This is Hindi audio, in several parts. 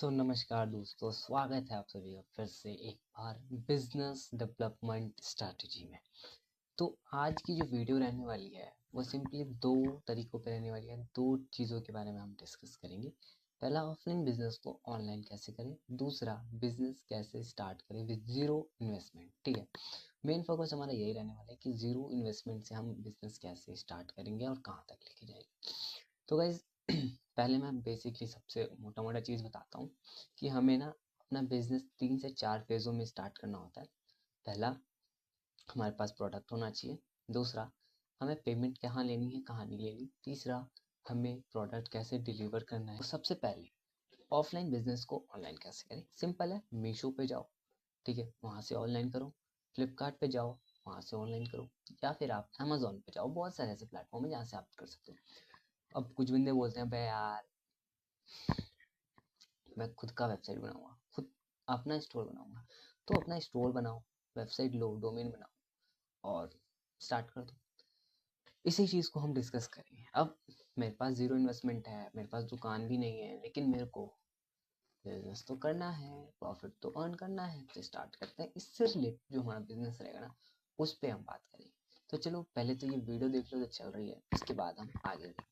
नमस्कार दोस्तों, स्वागत है आप सभी का फिर से एक बार बिजनेस डेवलपमेंट स्ट्रैटेजी में। तो आज की जो वीडियो रहने वाली है वो सिंपली दो तरीकों पे रहने वाली है। दो चीज़ों के बारे में हम डिस्कस करेंगे। पहला, ऑफलाइन बिजनेस को ऑनलाइन कैसे करें। दूसरा, बिजनेस कैसे स्टार्ट करें विद जीरो इन्वेस्टमेंट। ठीक है, मेन फोकस हमारा यही रहने वाला है कि जीरो इन्वेस्टमेंट से हम बिजनेस कैसे स्टार्ट करेंगे और कहाँ तक लेके जाएंगे। तो गाइज पहले मैं बेसिकली सबसे मोटा मोटा चीज़ बताता हूँ कि हमें ना अपना बिजनेस 3 से 4 फेज़ों में स्टार्ट करना होता है। पहला, हमारे पास प्रोडक्ट होना चाहिए। दूसरा, हमें पेमेंट कहाँ लेनी है कहाँ नहीं लेनी। तीसरा, हमें प्रोडक्ट कैसे डिलीवर करना है। तो सबसे पहले ऑफलाइन बिजनेस को ऑनलाइन कैसे करें। सिंपल है, मीशो पे जाओ, ठीक है, वहाँ से ऑनलाइन करो। फ्लिपकार्ट पे जाओ, वहाँ से ऑनलाइन करो। या फिर आप अमेजोन पे जाओ, बहुत सारे ऐसे प्लेटफॉर्म है जहाँ से आप कर सकते हो। अब कुछ बंदे बोलते हैं भाई यार मैं खुद का वेबसाइट बनाऊंगा, खुद अपना स्टोर बनाऊंगा। तो अपना स्टोर बनाओ, वेबसाइट लो, डोमेन बनाओ और स्टार्ट कर दो। इसी चीज़ को हम डिस्कस करेंगे। अब मेरे पास जीरो इन्वेस्टमेंट है, मेरे पास दुकान भी नहीं है, लेकिन मेरे को बिजनेस तो करना है, प्रॉफिट तो अर्न करना है। तो स्टार्ट करते हैं। इससे रिलेटेड जो हमारा बिजनेस रहेगा ना, उस पर हम बात करेंगे। तो चलो पहले तो ये वीडियो देख लो जो चल रही है, उसके बाद हम आगे बढ़ेंगे।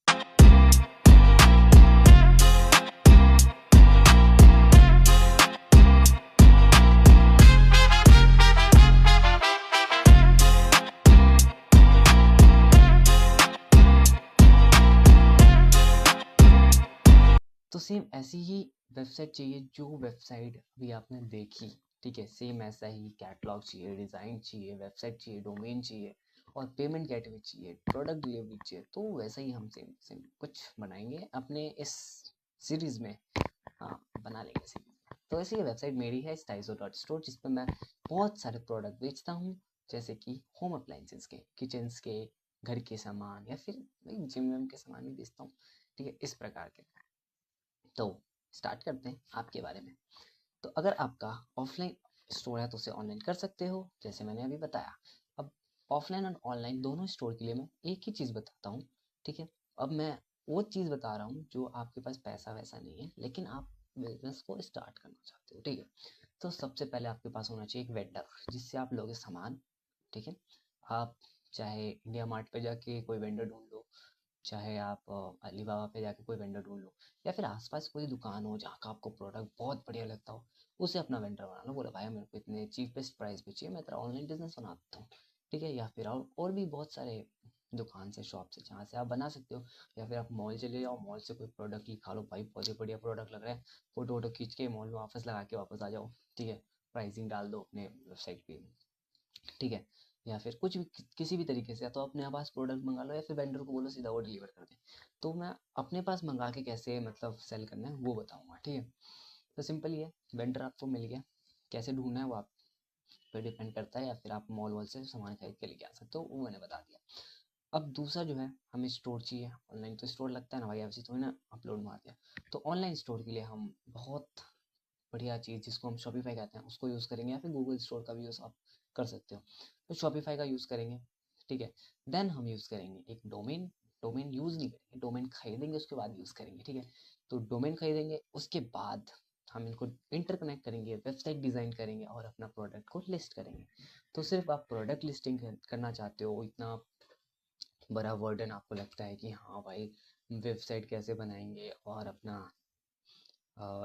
तो सेम ऐसी ही वेबसाइट चाहिए जो वेबसाइट अभी आपने देखी। ठीक है, सेम ऐसा ही कैटलॉग चाहिए, डिज़ाइन चाहिए, वेबसाइट चाहिए, डोमेन चाहिए और पेमेंट गेटवे चाहिए, प्रोडक्ट डिलीवरी चाहिए। तो वैसा ही हम सेम सेम कुछ बनाएंगे अपने इस सीरीज़ में। हाँ, बना लेंगे सीरीज। तो ऐसी ये वेबसाइट मेरी है स्टाइजो.स्टोर, जिस पर मैं बहुत सारे प्रोडक्ट बेचता हूँ, जैसे कि होम अप्लाइंसेस के, किचन्स के, घर के सामान या फिर जिम विम के सामान भी बेचता हूँ। ठीक है, इस प्रकार के। तो स्टार्ट करते हैं आपके बारे में। तो अगर आपका ऑफलाइन स्टोर है तो उसे ऑनलाइन कर सकते हो, जैसे मैंने अभी बताया। अब ऑफलाइन और ऑनलाइन दोनों स्टोर के लिए मैं एक ही चीज़ बताता हूँ। ठीक है, अब मैं वो चीज़ बता रहा हूँ जो आपके पास पैसा वैसा नहीं है, लेकिन आप बिजनेस को स्टार्ट करना चाहते हो। ठीक है, तो सबसे पहले आपके पास होना चाहिए एक वेंडर, जिससे आप लोगे सामान। ठीक है, आप चाहे इंडिया मार्ट पे जाके कोई वेंडर ढूंढ लो, चाहे आप अलीबाबा पे जाके कोई वेंडर ढूंढ लो, या फिर आसपास कोई दुकान हो जहाँ का आपको प्रोडक्ट बहुत बढ़िया लगता हो, उसे अपना वेंडर बना लो। बोला भाई मेरे को इतने चीपेस्ट प्राइस पे चाहिए, मैं तेरा ऑनलाइन बिजनेस बनाता हूँ। ठीक है, या फिर और भी बहुत सारे दुकान से, शॉप से, जहाँ से आप बना सकते हो। या फिर आप मॉल चले जाओ, मॉल से कोई प्रोडक्ट लिखा लो, भाई बहुत ही बढ़िया प्रोडक्ट लग रहा है, फोटो वोटो खींच के मॉल में वापस लगा के वापस आ जाओ। ठीक है, प्राइसिंग डाल दो अपने वेबसाइट पे। ठीक है, या फिर कुछ भी किसी भी तरीके से, या तो अपने पास प्रोडक्ट मंगा लो या फिर वेंडर को बोलो सीधा वो डिलीवर कर दे। तो मैं अपने पास मंगा के कैसे मतलब सेल करना है वो बताऊंगा। ठीक है, तो सिंपल ही है, वेंडर आपको मिल गया, कैसे ढूंढना है वो आप पे डिपेंड करता है, या फिर आप मॉल वॉल से सामान खरीद के लेके आ सकते हो, वो मैंने बता दिया। अब दूसरा जो है, हमें स्टोर चाहिए। ऑनलाइन तो स्टोर लगता है ना भाई, ऐसे थोड़ी ना अपलोड मार दिया। तो ऑनलाइन स्टोर के लिए हम बहुत बढ़िया चीज़ जिसको हम शॉपिफाई कहते हैं उसको यूज़ करेंगे, या फिर गूगल स्टोर का भी यूज़ आप कर सकते हो। तो शॉपिफाई का यूज़ करेंगे। ठीक है, देन हम यूज़ करेंगे एक डोमेन। डोमेन यूज़ नहीं करेंगे, डोमेन खरीदेंगे उसके बाद यूज़ करेंगे। ठीक है, तो डोमेन खरीदेंगे, उसके बाद हम इनको इंटरकनेक्ट करेंगे, वेबसाइट डिज़ाइन करेंगे और अपना प्रोडक्ट को लिस्ट करेंगे। तो सिर्फ आप प्रोडक्ट लिस्टिंग करना चाहते हो, इतना बड़ा वर्डन आपको लगता है कि हाँ भाई वेबसाइट कैसे बनाएंगे और अपना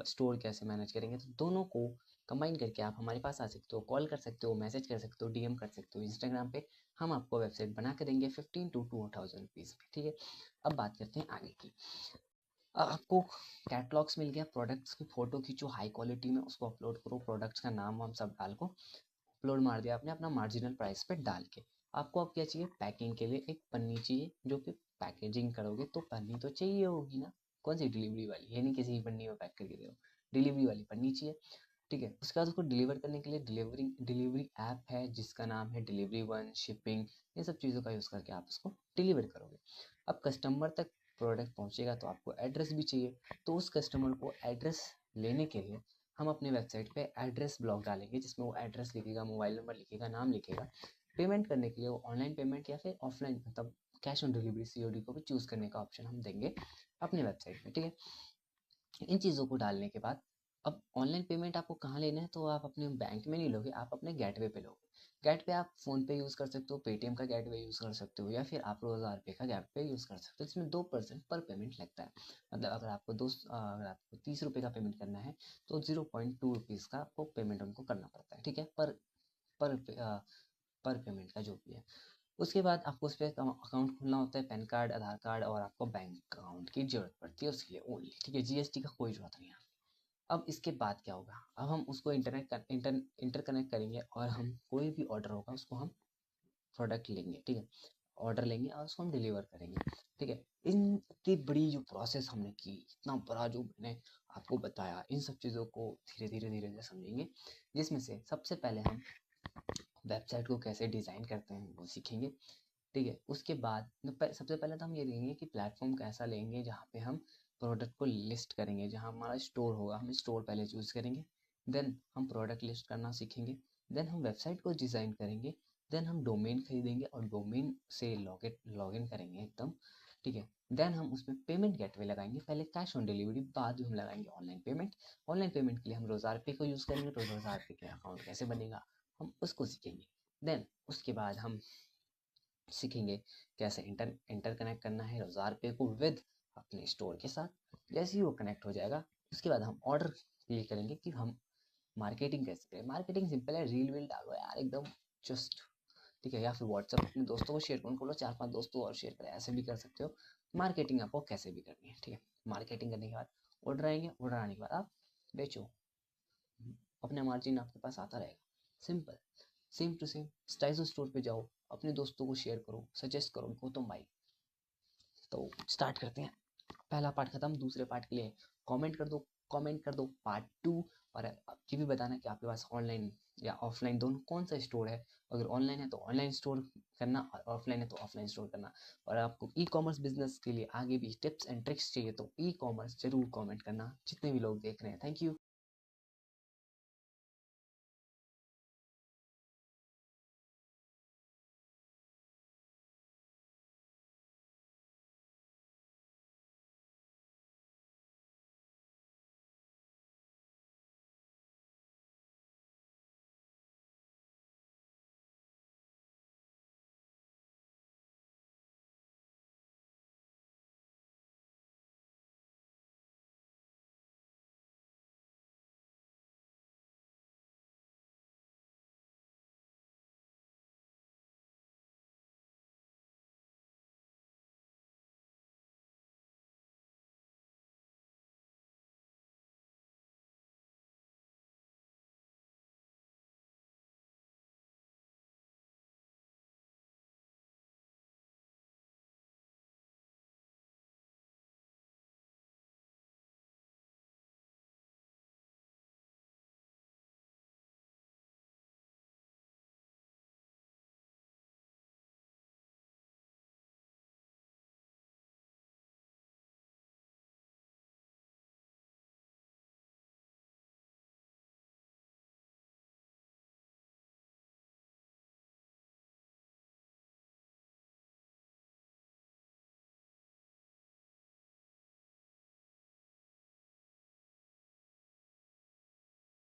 स्टोर कैसे मैनेज करेंगे, तो दोनों को कंबाइन करके आप हमारे पास आ सकते हो, कॉल कर सकते हो, मैसेज कर सकते हो, डीएम कर सकते हो इंस्टाग्राम पे। हम आपको वेबसाइट बना के देंगे 15 to 2000 रुपीज़ में। ठीक है, अब बात करते हैं आगे की। आपको कैटलॉग्स मिल गया, प्रोडक्ट्स की फ़ोटो खींचो हाई क्वालिटी में, उसको अपलोड करो, प्रोडक्ट्स का नाम वाम सब डाल को अपलोड मार दिया आपने अपना मार्जिनल प्राइस पे डाल के। आपको अब क्या चाहिए, पैकिंग के लिए एक पन्नी चाहिए, जो कि पैकेजिंग करोगे तो पन्नी तो चाहिए होगी ना। कौन सी, डिलीवरी वाली, ये नहीं किसी भी पन्नी में पैक करके दो, डिलीवरी वाली पन्नी चाहिए। ठीक है, उसके बाद उसको डिलीवर करने के लिए डिलीवरी ऐप है जिसका नाम है डिलीवरी वन, शिपिंग, ये सब चीज़ों का यूज़ करके आप उसको डिलीवर करोगे। अब कस्टमर तक प्रोडक्ट पहुंचेगा तो आपको एड्रेस भी चाहिए। तो उस कस्टमर को एड्रेस लेने के लिए हम अपने वेबसाइट पे एड्रेस ब्लॉक डालेंगे, जिसमें वो एड्रेस लिखेगा, मोबाइल नंबर लिखेगा, नाम लिखेगा। पेमेंट करने के लिए वो ऑनलाइन पेमेंट या फिर ऑफलाइन मतलब कैश ऑन डिलीवरी, सीओडी को भी चूज़ करने का ऑप्शन हम देंगे अपने वेबसाइट में। ठीक है, इन चीज़ों को डालने के बाद अब ऑनलाइन पेमेंट आपको कहाँ लेना है, तो आप अपने बैंक में नहीं लोगे, आप अपने गेटवे पे लोगे। गेटवे आप फ़ोन पे यूज़ कर सकते हो, पेटीएम का गेटवे यूज़ कर सकते हो, या फिर आप रोज़ार पे का गेटवे यूज़ कर सकते हो। इसमें 2% पर पेमेंट लगता है। मतलब अगर आपको 30 रुपये का पेमेंट करना है, तो 0.2 रुपीज़ का आपको पेमेंट उनको करना पड़ता है, ठीक है? पर पर पेमेंट का जो भी है। उसके बाद आपको उस पे अकाउंट खोलना होता है, पैन कार्ड, आधार कार्ड, और आपको बैंक अकाउंट की ज़रूरत पड़ती है उसके लिए ओनली, ठीक है? जीएसटी का कोई ज़रूरत नहीं है। अब इसके बाद क्या होगा, अब हम उसको इंटरकनेक्ट करेंगे, और हम कोई भी ऑर्डर होगा उसको हम प्रोडक्ट लेंगे, ठीक है? ऑर्डर लेंगे और उसको हम डिलीवर करेंगे, ठीक है? इतनी बड़ी जो प्रोसेस हमने की, इतना बड़ा जो मैंने आपको बताया, इन सब चीज़ों को धीरे धीरे समझेंगे, जिसमें से सबसे पहले हम वेबसाइट को कैसे डिज़ाइन करते हैं वो सीखेंगे, ठीक है? उसके बाद सबसे पहले तो हम ये देखेंगे कि प्लेटफॉर्म कैसा लेंगे जहाँ पे हम प्रोडक्ट को लिस्ट करेंगे, जहाँ हमारा स्टोर होगा, हम स्टोर पहले चूज़ करेंगे। देन हम प्रोडक्ट लिस्ट करना सीखेंगे। देन हम वेबसाइट को डिज़ाइन करेंगे। देन हम डोमेन खरीदेंगे और डोमेन से लॉगिन करेंगे एकदम, ठीक है? देन हम उसमें पेमेंट गेटवे लगाएंगे, पहले कैश ऑन डिलीवरी, बाद में हम लगाएंगे ऑनलाइन पेमेंट। ऑनलाइन पेमेंट के लिए हम रोज़ार पे को यूज़ करेंगे, तो रोज़ार पे का अकाउंट कैसे बनेगा, हम उसको सीखेंगे। देन उसके बाद हम सीखेंगे कैसे इंटर कनेक्ट करना है रोज़ार पे को विद अपने स्टोर के साथ। जैसे ही वो कनेक्ट हो जाएगा, उसके बाद हम ऑर्डर क्लिक करेंगे कि हम मार्केटिंग कैसे करें। मार्केटिंग सिंपल है, रील वील डालो यार एकदम जस्ट, ठीक है? या फिर व्हाट्सएप अपने दोस्तों को शेयर करो, उनको बोलो 4-5 दोस्तों और शेयर करें, ऐसे भी कर सकते हो। मार्केटिंग आपको कैसे भी करनी है, ठीक है? मार्केटिंग करने के बाद ऑर्डर आएंगे, ऑर्डर आने के बाद आप बेचो, अपना मार्जिन आपके पास आता रहेगा। Simple, same to same. स्टाइजो स्टोर पे जाओ, अपने दोस्तों को शेयर करो, सजेस्ट करो उनको, तुम भाई। तो स्टार्ट करते हैं। पहला पार्ट खत्म, दूसरे पार्ट के लिए कमेंट कर दो पार्ट 2। और ये भी बताना कि आपके पास ऑनलाइन या ऑफलाइन दोनों कौन सा स्टोर है। अगर ऑनलाइन है तो ऑनलाइन स्टोर करना, और ऑफलाइन है तो ऑफलाइन स्टोर करना। और आपको ई कॉमर्स बिजनेस के लिए आगे भी टिप्स एंड ट्रिक्स चाहिए, तो ई कॉमर्स जरूर कमेंट करना, जितने भी लोग देख रहे हैं। Thank you.